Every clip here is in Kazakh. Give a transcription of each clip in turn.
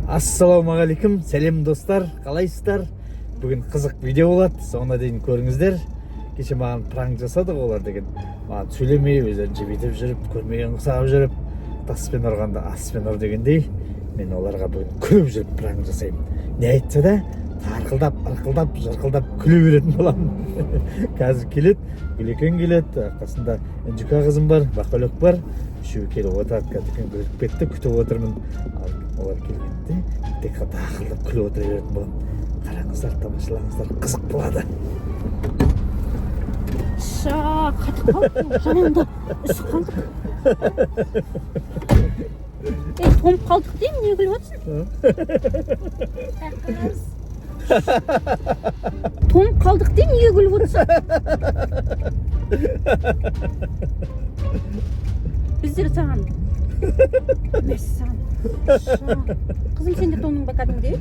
Ассалаумағалейкум, сәлем достар, қалайсыздар? Бүгін қызық видео болады, соңына дейін көріңіздер. Кеше маған пранк жасадық олар деген. Маған сөйлемей, өздерінше бүйтіп жүріп, көрмеген құсап жүріп, таспен ұрғанда аспен ұр дегендей. Мен оларға бүгін күліп жүріп пранк жасаймын. Не айтса да, тарқылдап, ырқылдап, жырқылдап күле беретін боламын. Қазір келеді, Гүлекең келеді, қасында Інжіка қызым бар, Бақөлек бар. Үшеуі келіп отырады, кәдімгі күліп кетті, күтіп отырмын. Олар келгенде тек тақылдап күліп отыра беретін боламын. Қараңыздар, тамашалаңыздар, қызық болады. Қатып қалды, жанымда үсі қалдық. Томып қалдық деймін, не күліп отырсың? Томып қалдық деймін, не күліп отырсың? Біздер саған. Мәссаған. Қызым, сен де тонның ба кәдімде?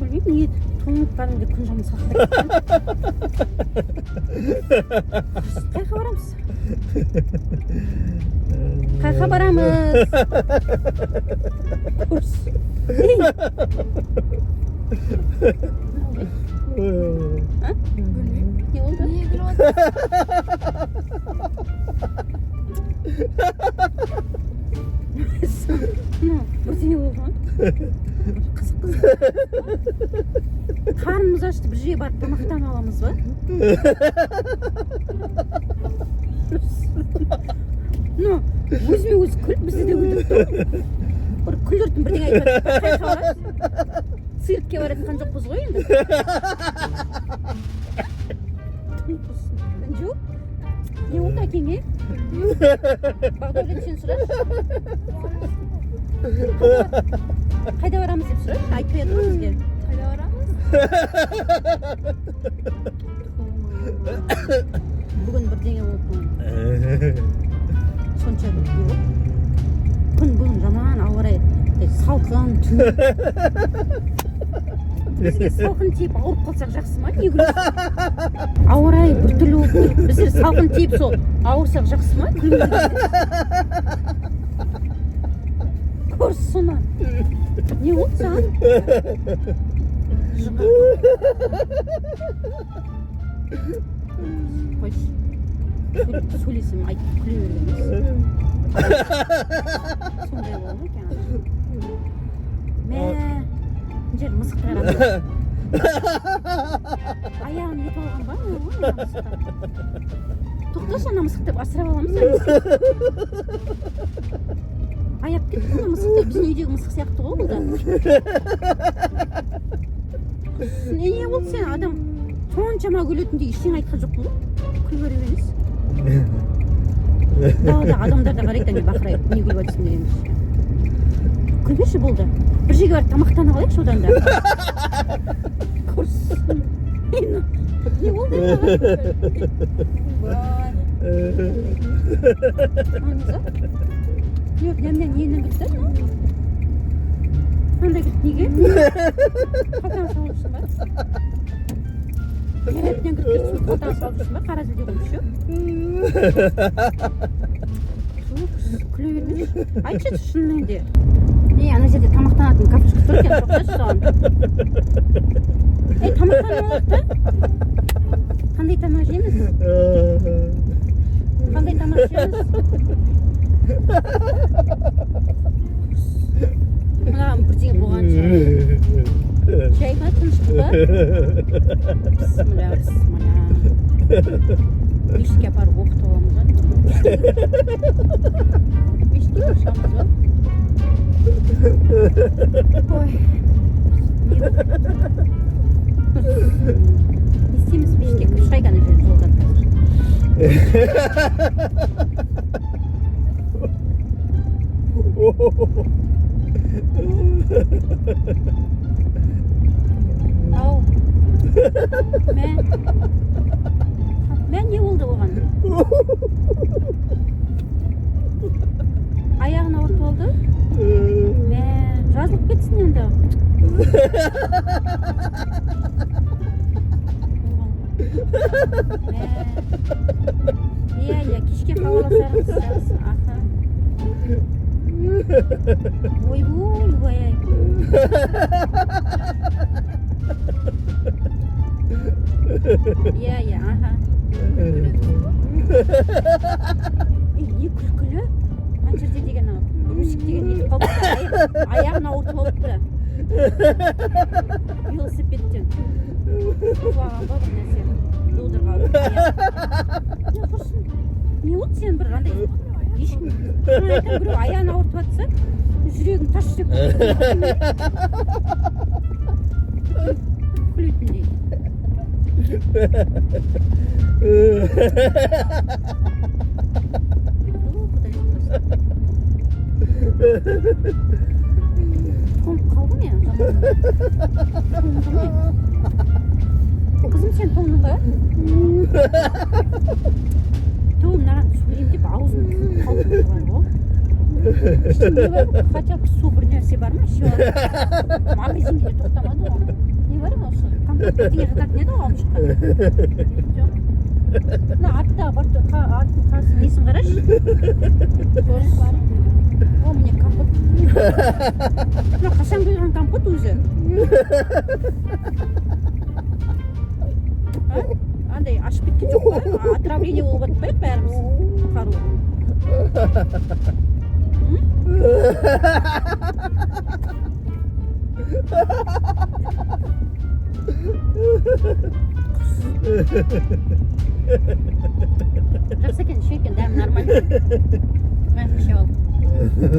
Білмеймін, не тоңып кәдімде күн жанын сақтайды. Қайқа барамыз? Қайқа барамыз? Курс. Не oldu? Niye gülüyor? Бірдеңе болған? Қызық. Қарнымыз ашты, бір жерге барып тамақтанып аламыз ба? Өзіме өзі күл, бізді де күлдірді. Бір күлдірдім, бірдеңе айтып қайқа барады. Циркке баратқан жоқпыз ғой енді. Жоқ? Не oldu әкеңе? Бағдәулет сен сұрашы. Қайда барамыз деп сұрашы, айтпай еді ғой бізге. Қайда барамыз? Бүгін бірдеңе болды. Сонша не болды? Күн бүгін жаман ауа райы. Салқын, түн. Бізге салқын тиіп ауырып қалсақ жақсы ма? Не күлесің? Ауа райы біртүрлі болып тұр. Біздер салқын тиіп сол ауырсақ жақсы ма? Көрсі соны. Не болды саған? Қойшы. Сөйлесем айтып күле бергенбіз. Сондай болды ма екен? Жер мысықтар алды. Аяғын нетіп алған ба? Тоқташы, ана мысықты асырап аламыз. Аяп кетті ана мысықты. Біздің үйдегі мысық сияқты ғой бұл да. Не болды сен? Адам соншама күлетіндей ештеңе айтқан жоқпын ғой. Күліп өре беріңіз. Далада адамдар да қарайды, мен бақырайып, не күліп айтсын дегенбіз. Күлмеші болды. Bir жерге барып тамақтанып алайық содан да. Көрсін. Не болды? Yok, nemden yeniden gittin mi? Sen de git, niye? Kalkan sağoluşsun bak. Nemden gittin, kalkan sağoluşsun bak. Kara zilde konuşuyor. Күле бермеш. Айтшы шынымен де. Ана жерде тамақтанатын кафешка тұр екен, тоқташы соған. Тамақтанып алайық та? Қандай тамақ жейміз? Қандай тамақ жейміз? Мынаған бірдеңе болған шығар. Жай ма, тыныштық па? Бісміллә, бісміллә. Мешітке апарып оқытып аламыз ба? Мешітке шығамыз ба? Ой, не істейміз мешітке? Үш айдан жүріп жолдан қазір. Ау, Мен не болды оған? Аяғын ауыртып алды? Жазылып кетсін енді. Иә, кешке хабарласармыз. Ойбай, Иә, аха. Не күлкілі? Ана жерде деген русик деген нетіп қалыпты, аяғын ауыртып алыпты. Велосипедтен. Құлаған ба бір нәрсе. Дудырға алып. Не құрсын? Не болды сен бір андай? Ешкім. Біреу аяғын ауыртып жатса, жүрегің тас жүрек. Күлетіндей. Тоңып қалдым я қызым сен тоңдың ба? Тоң мынаған сөйлеймін деп аузым қалып тұрған ғой. Ішінде бар хотя бы су бір нәрсе бар ма? Магазинге де тоқтамады ғой. Не бар ма осы? Компот бірдеңе жататын еді ғой алып шыққан. Мына артта аттың қасы несін қарашы. О, міне компот. Мына қашан құйған компот өзі? Андай ашып кеткен жоқ па? Отравление болып жатпайды бәріміз қару. Жақсы екен, ше екен, дәмі нормально. Мен ішіп ал.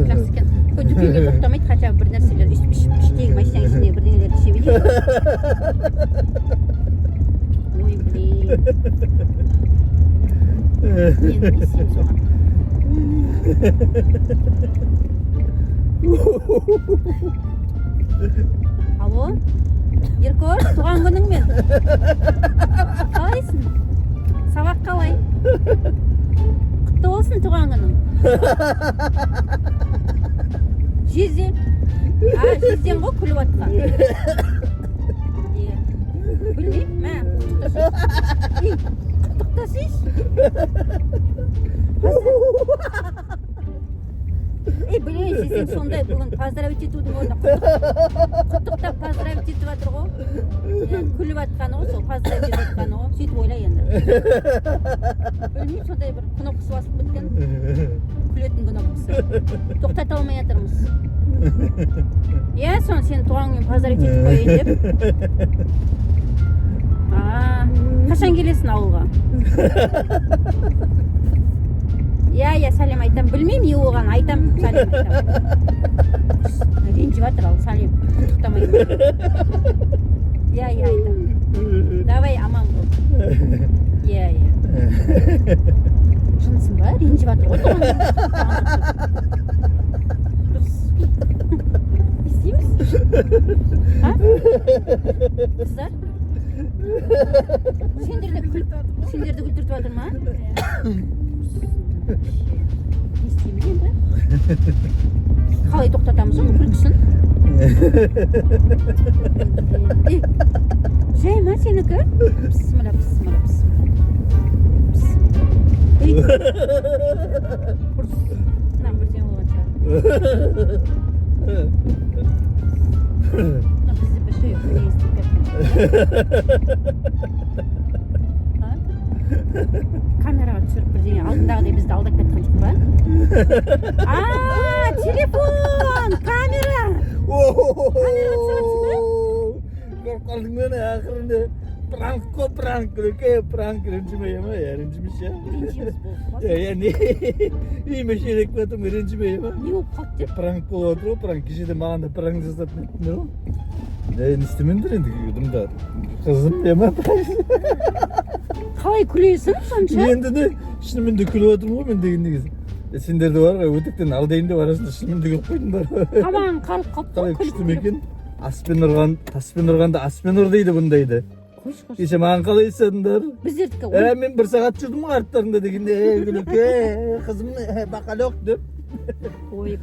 Жақсы екен. Дүкенге тоқтамайды, хотя бір нәрселер іштегі машинаның ішіндегі бірдеңелерді іше берейін. Ой, блин. Мен не істеймін соған? Алло, Еркор, туған күніңмен. Қалайсың? Сабақ қалай? Құтты болсын туған күнің. Жезден? Жезден ғой күліп атқан. Білмеймін, мә, құттықтасайшы. Блин, сен сондай бүгін поздравить етудің орнына құттықтап поздравить етіп жатыр ғой. Күліп атқаны ғой, сол поздравить етіп атқаны ғой. Сөйтіп ойла енді. Білмеймін, сондай бір кнопкасы басып біткен. Күлетін кнопкасы. Тоқтата алмай жатырмыз. Иә, соны сен туған күнмен поздравить етіп қояйын деп. Қашан келесің ауылға? Иә, сәлем айтам. Білмеймін, не оған айтам, сәлем айтам. Ренжіп жатыр ал, сәлем. Құттықтамайын. Иә, айтам. Давай, аман бол. Иә. Жынсың ба? Ренжіп жатыр ғой. Не істейміз? Қыздар? Сендерді күлтіртіп жатыр ма? Не істеймін енді? Қалай тоқтатамыз оны күлкісін? Жай ма сенікі? Бісміллә. Мынам бірден болған шығар. Бізді бір жай естіп камераға түсіріп бірдеңе алдындағыдай бізді алдап кеткен жоқ па? Телефон! Камера! Камераға түсіріпсің ба? Көріп қалдың ба, ақырында пранк қой, пранк. Пранк ренжімей ма? Ренжімеш, иә? Ренжіміз болып. Үйме шелек батым ренжімей ма? Не болып қалды деп? Пранк болып отыр ғой, пранк. Кешеде маған да пранк жасап неттіңдер ғой. Не істемеңдер енді күйдімді. Қызым, ема? Қалай күлесің сонша? Енді де шынымен де күліп отырмын ғой мен деген негізі. Сендерді бар ғой, өтіктен алдайын деп арасында шынымен де күліп қойдыңдар. Тамағың қарып қалыпты ғой, күшті ме екен? Аспен ұрғанда аспен ұр дейді бұндайды. Кеше маған қалай естідіңдер? Біздердікі мен бір сағат жүрдім ғой арттарында дегенде, күліке, қызым бақалоқ деп. Ой,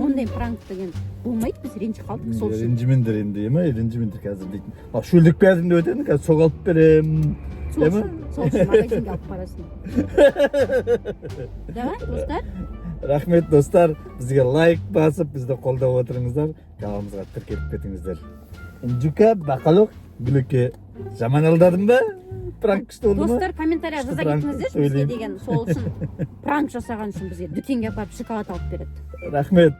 ондай пранк деген болмайды, біз ренжіп қалдық сол үшін. Ренжімендер енді, ренжімендер қазір дейтін. Шөлдік бәрін де өтеді, қазір соқ алып берем. Сол үшін магазинге алып барасың. Давай, достар. Рахмет достар, бізге лайк басып, бізді қолдап отырыңыздар, каналымызға тіркеліп кетіңіздер. Жүка, бақалық, бүлікке жаман алдадым ба? Пранк күшті oldu ма? Достар, комментария жаза пранк кетіңіздерші бізге сөйлеймін. деген, сол үшін пранк жасаған үшін бізге дүкенге апарып шоколад алып береді. Рахмет.